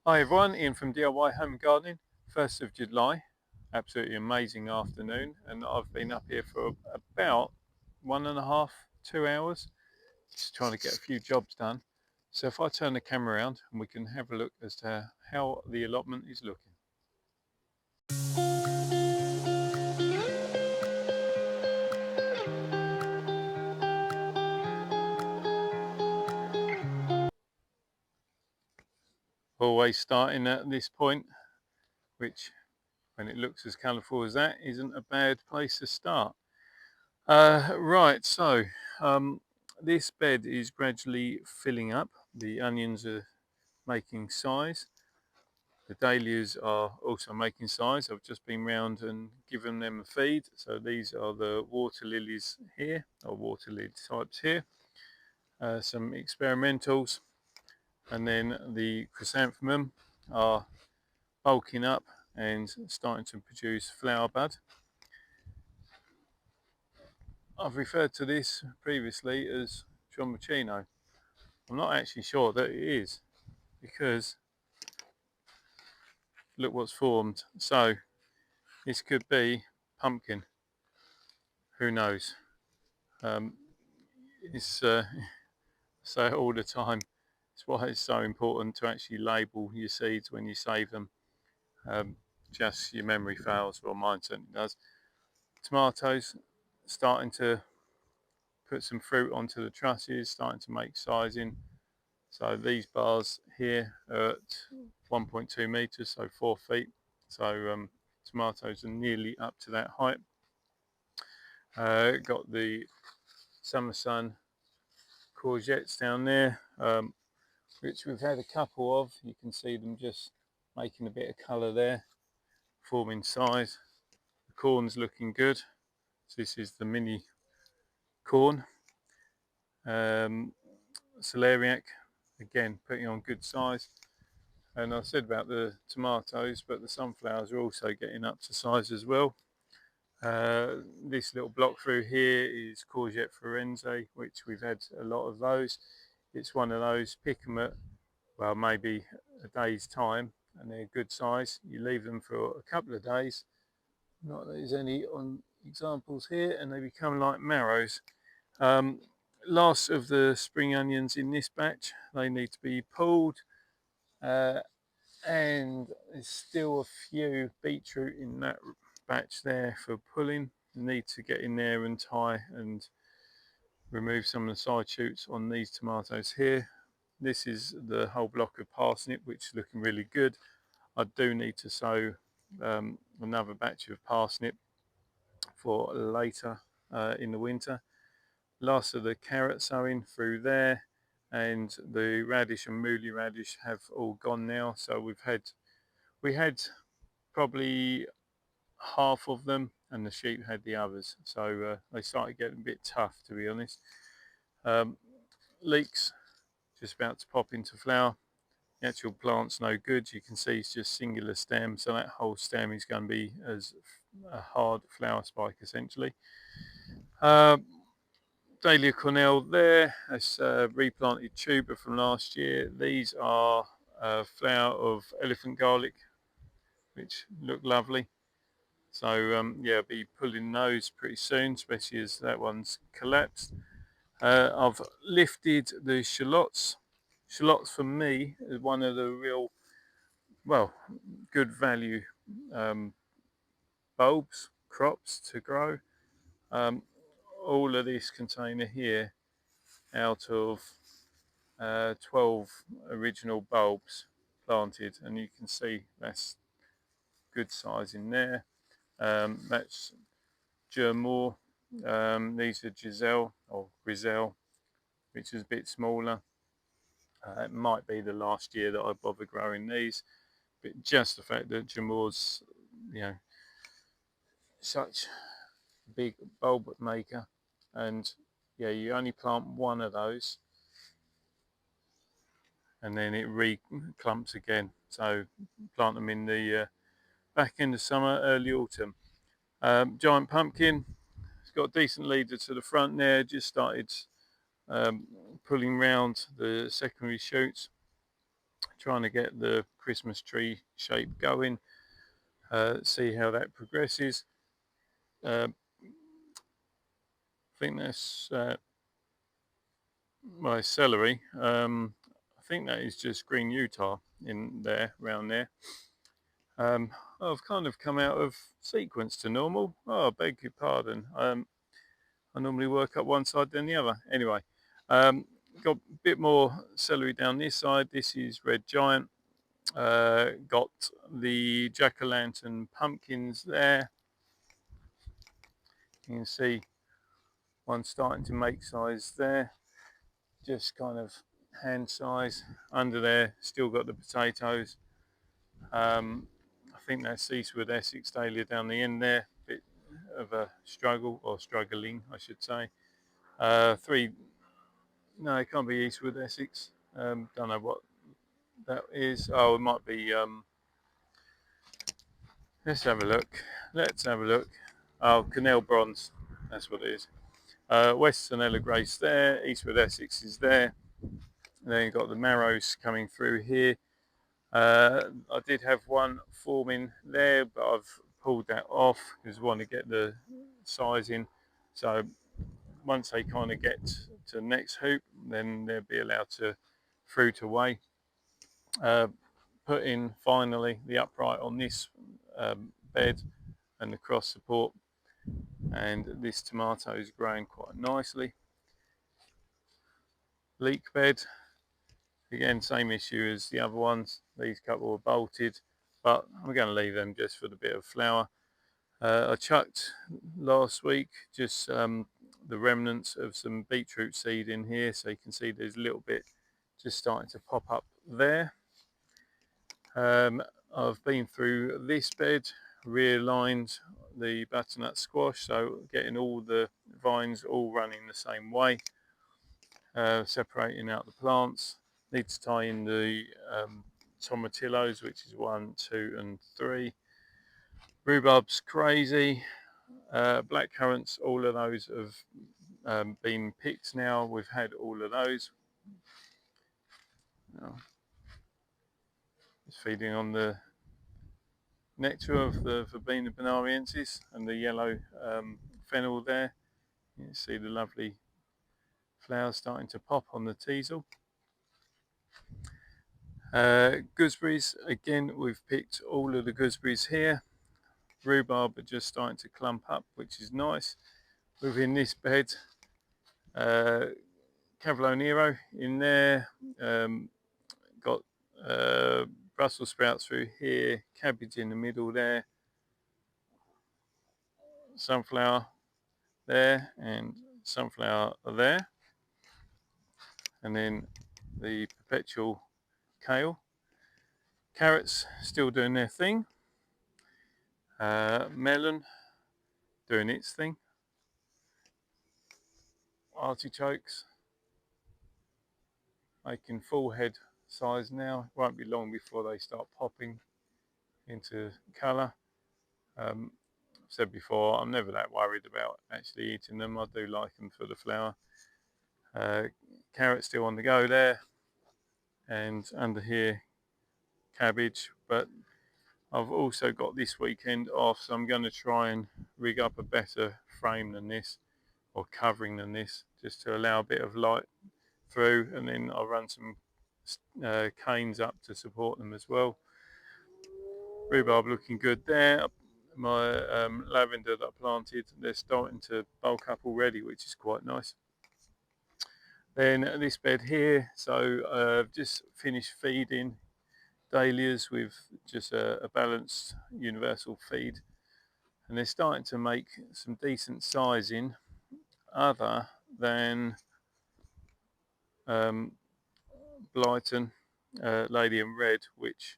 Hi everyone, Ian from DIY Home and Gardening. 1st of July, absolutely amazing afternoon, and I've been up here for about 1.5, 2 hours, just trying to get a few jobs done. So if I turn the camera around and we can have a look as to how the allotment is looking. Always starting at this point, which when it looks as colourful as that, isn't a bad place to start. Right, so um, this bed is gradually filling up. The onions are making size. The dahlias are also making size. I've just been round and given them a feed. So these are the water lilies here, or water lily types here. Some experimentals, and then the chrysanthemum are bulking up and starting to produce flower bud. I've referred to this previously as John Muccino. I'm not actually sure that it is, because look what's formed. So this could be pumpkin. Who knows? Um, it's say it all the time. It's why it's so important to actually label your seeds when you save them. Um, just your memory fails, well, mine certainly does. Tomatoes starting to put some fruit onto the trusses, starting to make sizing. So these bars here are at 1.2 meters, so 4 feet. So tomatoes are nearly up to that height. Got the summer sun courgettes down there, which we've had a couple of. You can see them just making a bit of colour there, forming size. The corn's looking good. So this is the mini corn. Celeriac, again, putting on good size. And I said about the tomatoes, but the sunflowers are also getting up to size as well. This little block through here is courgette forense, which we've had a lot of those. It's one of those, pick them at, well, maybe a day's time, and they're good size. You leave them for a couple of days, not that there's any on examples here, and they become like marrows. Um, Last of the spring onions in this batch, they need to be pulled, uh, and there's still a few beetroot in that batch there for pulling. You need to get in there and tie and remove some of the side shoots on these tomatoes here. This is the whole block of parsnip, which is looking really good. I do need to sow another batch of parsnip for later in the winter. Last of the carrot sowing through there, and the radish and mooli radish have all gone now. So we had probably half of them, and the sheep had the others. So they started getting a bit tough, to be honest. Um, Leeks just about to pop into flower. The actual plant's no good. You can see it's just singular stem, so that whole stem is going to be as a hard flower spike essentially. Dahlia Cornell there, that's replanted tuber from last year. These are a flower of elephant garlic, which look lovely. So yeah, I'll be pulling those pretty soon, especially as that one's collapsed. I've lifted the shallots. Shallots for me is one of the real, well, good value um, bulbs, crops to grow. Um, all of this container here out of 12 original bulbs planted, and you can see that's good size in there. That's Germore. These are Giselle or Griselle, which is a bit smaller. It might be the last year that I bother growing these, but just the fact that Germore's, you know, such a big bulb maker, and yeah, you only plant one of those, and then it re-clumps again. So plant them in the back end of summer, early autumn. Giant pumpkin, it's got a decent leader to the front there. Just started um, pulling round the secondary shoots. trying to get the Christmas tree shape going, see how that progresses. I think that's my celery. I think that is just green Utah in there, around there. I've kind of come out of sequence to normal. Oh, I beg your pardon. I normally work up one side then the other. Anyway, got a bit more celery down this side. This is red giant. Got the jack-o'-lantern pumpkins there. You can see one starting to make size there. Just kind of hand size. Under there, still got the potatoes. I think that's Eastwood Essex Dahlia down the end there. Bit of a struggle, or struggling, I should say. Three, no, it can't be Eastwood Essex. Don't know what that is. Oh, it might be. Let's have a look. Let's have a look. Oh, Canal Bronze. That's what it is. Western Ella Grace there. Eastwood Essex is there. And then you've got the Marrows coming through here. I did have one forming there, but I've pulled that off because I want to get the size in. So once they kind of get to the next hoop, then they'll be allowed to fruit away. Put in finally the upright on this bed and the cross support, and this tomato is growing quite nicely. Leek bed, again same issue as the other ones. These couple are bolted, but I'm going to leave them just for the bit of flower. I chucked last week just the remnants of some beetroot seed in here, so you can see there's a little bit just starting to pop up there. I've been through this bed, realigned the butternut squash, so getting all the vines all running the same way, separating out the plants. Need to tie in the tomatillos, which is 1, 2 and 3. Rhubarb's crazy. Black currants, all of those have been picked now. We've had all of those. Oh, just feeding on the nectar of the Verbena bonariensis and the yellow fennel there. You can see the lovely flowers starting to pop on the teasel. Gooseberries, again, we've picked all of the gooseberries here. Rhubarb are just starting to clump up, which is nice. Within this bed, Cavolo Nero in there, got Brussels sprouts through here, cabbage in the middle there, sunflower there, and sunflower there, and then the perpetual kale. Carrots still doing their thing. Melon doing its thing. Artichokes making full head size now. It won't be long before they start popping into colour. I've said before, I'm never that worried about actually eating them. I do like them for the flower. Carrot still on the go there, and under here cabbage, but I've also got this weekend off, so I'm going to try and rig up a better frame than this, or covering than this, just to allow a bit of light through, and then I'll run some canes up to support them as well. Rhubarb looking good there. My lavender that I planted, they're starting to bulk up already, which is quite nice. Then this bed here, so I've just finished feeding dahlias with just a balanced universal feed, and they're starting to make some decent sizing, other than Blighton, Lady in Red, which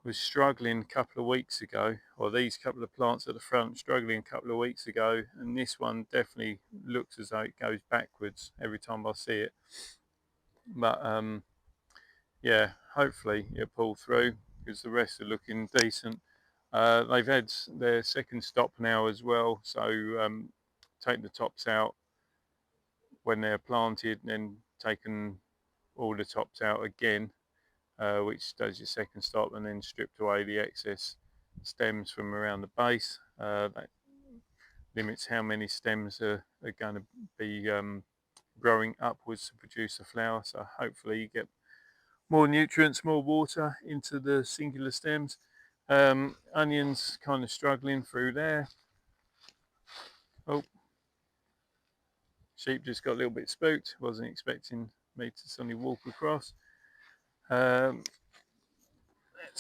was struggling a couple of weeks ago, or these couple of plants at the front struggling a couple of weeks ago, and this one definitely looks as though it goes backwards every time I see it. But yeah, hopefully it'll pull through because the rest are looking decent. They've had their second stop now as well, so take the tops out when they're planted, and then taken all the tops out again. which does your second stop, and then stripped away the excess stems from around the base. That limits how many stems are going to be growing upwards to produce a flower. So hopefully you get more nutrients, more water into the singular stems. Onions kind of struggling through there. Oh, sheep just got a little bit spooked. Wasn't expecting me to suddenly walk across. Let's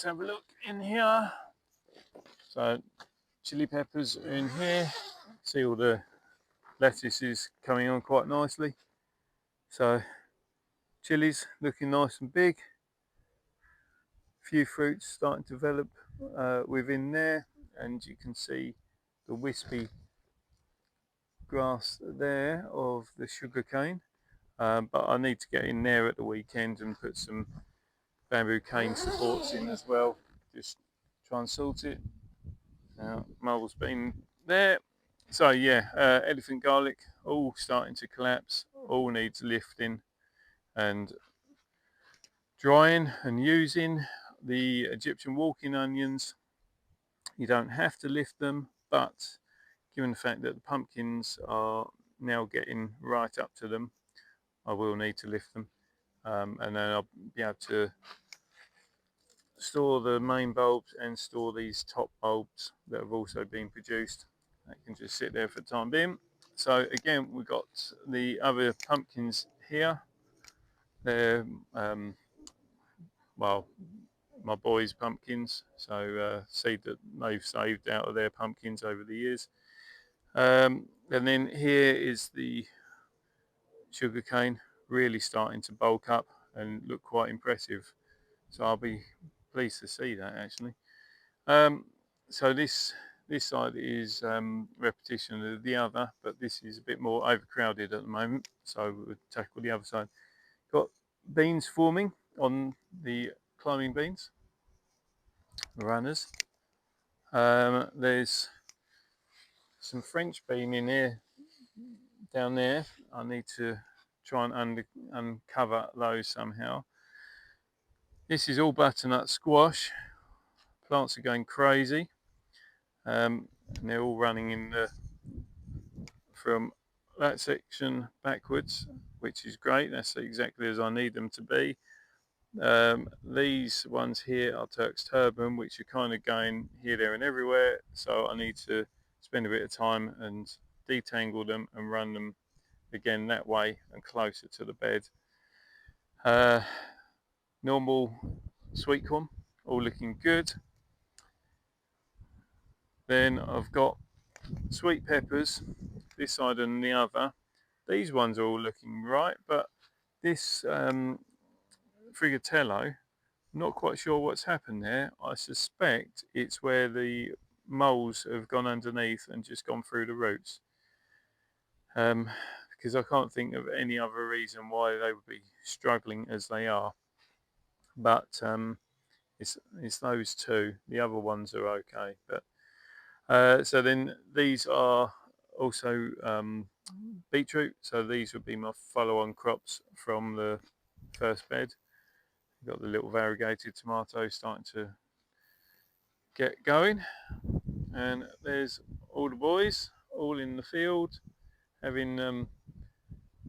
have a look in here. So chili peppers are in here. See all the lettuce is coming on quite nicely. So chilies looking nice and big. Few fruits starting to develop within there, and you can see the wispy grass there of the sugar cane. But I need to get in there at the weekend and put some bamboo cane supports in as well. Just try and sort it. Now, mole's been there. So yeah, elephant garlic all starting to collapse, all needs lifting and drying and using. The Egyptian walking onions, you don't have to lift them, but given the fact that the pumpkins are now getting right up to them, I will need to lift them, and then I'll be able to store the main bulbs and store these top bulbs that have also been produced. They can just sit there for the time being. So again, we've got the other pumpkins here. They're well, my boys' pumpkins, so seed that they've saved out of their pumpkins over the years. And then here is the sugarcane really starting to bulk up and look quite impressive. So I'll be pleased to see that actually. So this side is repetition of the other, but this is a bit more overcrowded at the moment. So we'll tackle the other side. Got beans forming on the climbing beans, runners. There's some French bean in here, down there. I need to try and uncover those somehow. This is all butternut squash. Plants are going crazy. And they're all running in from that section backwards, which is great. That's exactly as I need them to be. These ones here are Turk's turban, which are kind of going here, there, and everywhere. So I need to spend a bit of time and detangle them and run them again that way and closer to the bed. Normal sweet corn, all looking good. Then I've got sweet peppers, this side and the other. These ones are all looking right, but this Frigatello, not quite sure what's happened there. I suspect it's where the moles have gone underneath and just gone through the roots. Because I can't think of any other reason why they would be struggling as they are. But it's those two. The other ones are okay. But so then these are also beetroot. So these would be my follow-on crops from the first bed. You've got the little variegated tomatoes starting to get going, and there's all the boys all in the field having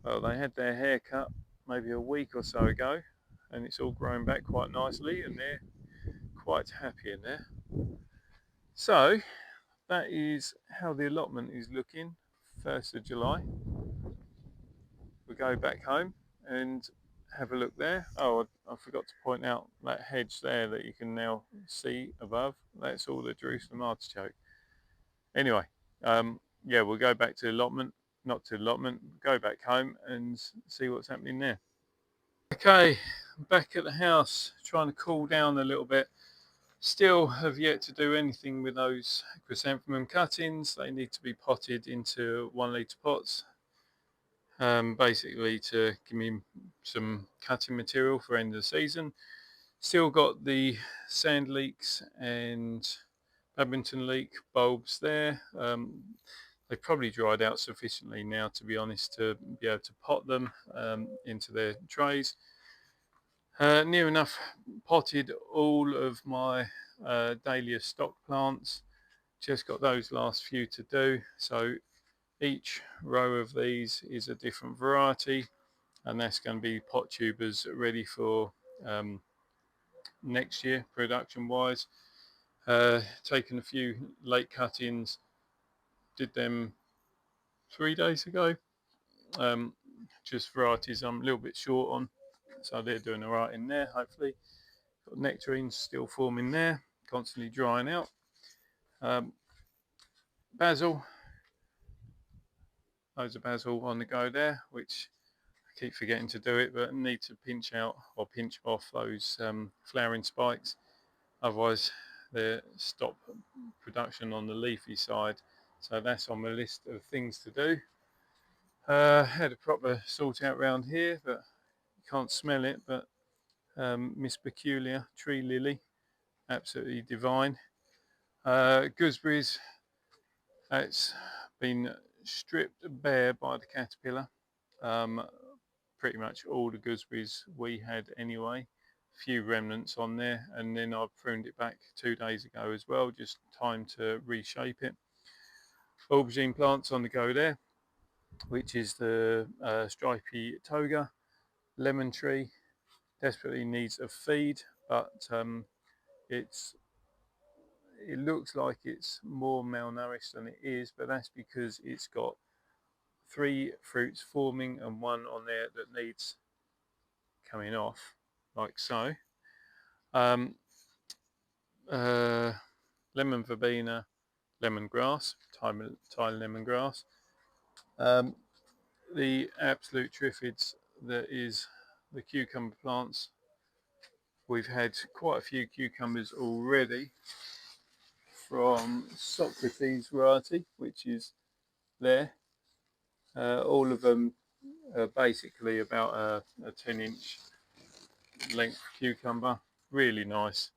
well, they had their hair cut maybe a week or so ago, and it's all grown back quite nicely, and they're quite happy in there. So that is how the allotment is looking 1st of July. We go back home and have a look there. Oh, I forgot to point out that hedge there that you can now see above. That's all the Jerusalem artichoke. Anyway, yeah, we'll go back to allotment, not to allotment, go back home and see what's happening there. Okay, back at the house, trying to cool down a little bit. Still have yet to do anything with those chrysanthemum cuttings. They need to be potted into 1 litre pots. Basically to give me some cutting material for end of the season. Still got the sand leeks and badminton leek bulbs there. They've probably dried out sufficiently now, to be honest, to be able to pot them into their trays. Near enough potted all of my dahlia stock plants. Just got those last few to do. So each row of these is a different variety, and that's going to be pot tubers ready for next year production wise. Taken a few late cuttings, did them 3 days ago. Um, just varieties I'm a little bit short on, so they're doing all right in there. Hopefully, got nectarines still forming there, constantly drying out. Basil, loads of basil on the go there, which I keep forgetting to do it, but I need to pinch out or pinch off those flowering spikes, otherwise they stop production on the leafy side. So that's on my list of things to do. Had a proper sort out round here, but you can't smell it, but Miss Peculiar tree lily, absolutely divine. Gooseberries, it's been stripped bare by the caterpillar. Um, Pretty much all the gooseberries we had anyway. Few remnants on there, and then I pruned it back 2 days ago as well, just time to reshape it. Aubergine plants on the go there, which is the stripy toga. Lemon tree desperately needs a feed, but it looks like it's more malnourished than it is, but that's because it's got 3 fruits forming and one on there that needs coming off, like so. Um, Lemon verbena, lemongrass, Thai lemongrass. Um, the absolute triffids that is the cucumber plants. We've had quite a few cucumbers already from Socrates variety, which is there. All of them are basically about a 10-inch length cucumber. Really nice.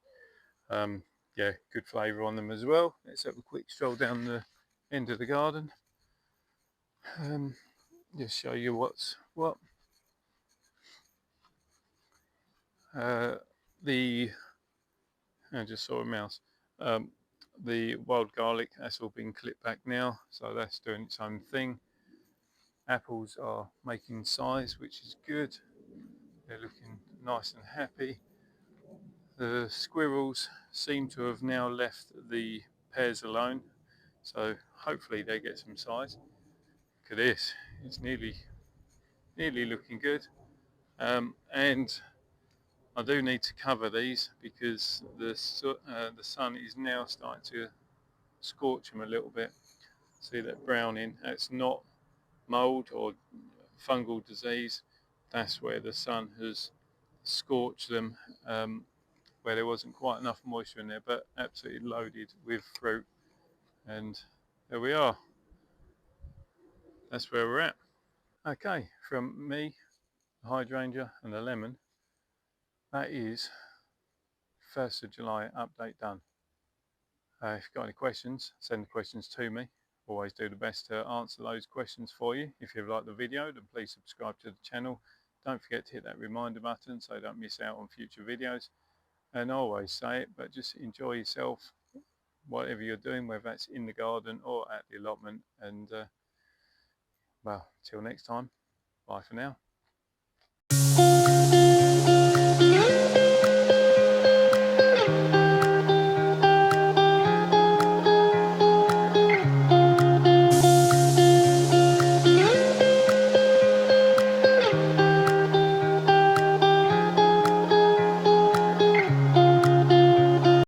Yeah, good flavour on them as well. Let's have a quick stroll down the end of the garden. Just show you what's what. The I just saw a mouse. Um, the wild garlic, that's all been clipped back now, so that's doing its own thing. Apples are making size, which is good. They're looking nice and happy. The squirrels seem to have now left the pears alone, so hopefully they get some size. Look at this, it's nearly looking good. And I do need to cover these because the sun is now starting to scorch them a little bit. See that browning? That's not mold or fungal disease. That's where the sun has scorched them, where there wasn't quite enough moisture in there, but absolutely loaded with fruit. And there we are. That's where we're at. Okay, from me, the hydrangea and the lemon, that is 1st of July update done. If you've got any questions, send the questions to me. Always do the best to answer those questions for you. If you've liked the video, then please subscribe to the channel. Don't forget to hit that reminder button so you don't miss out on future videos. And I always say it, but just enjoy yourself, whatever you're doing, whether that's in the garden or at the allotment. And well, till next time, bye for now.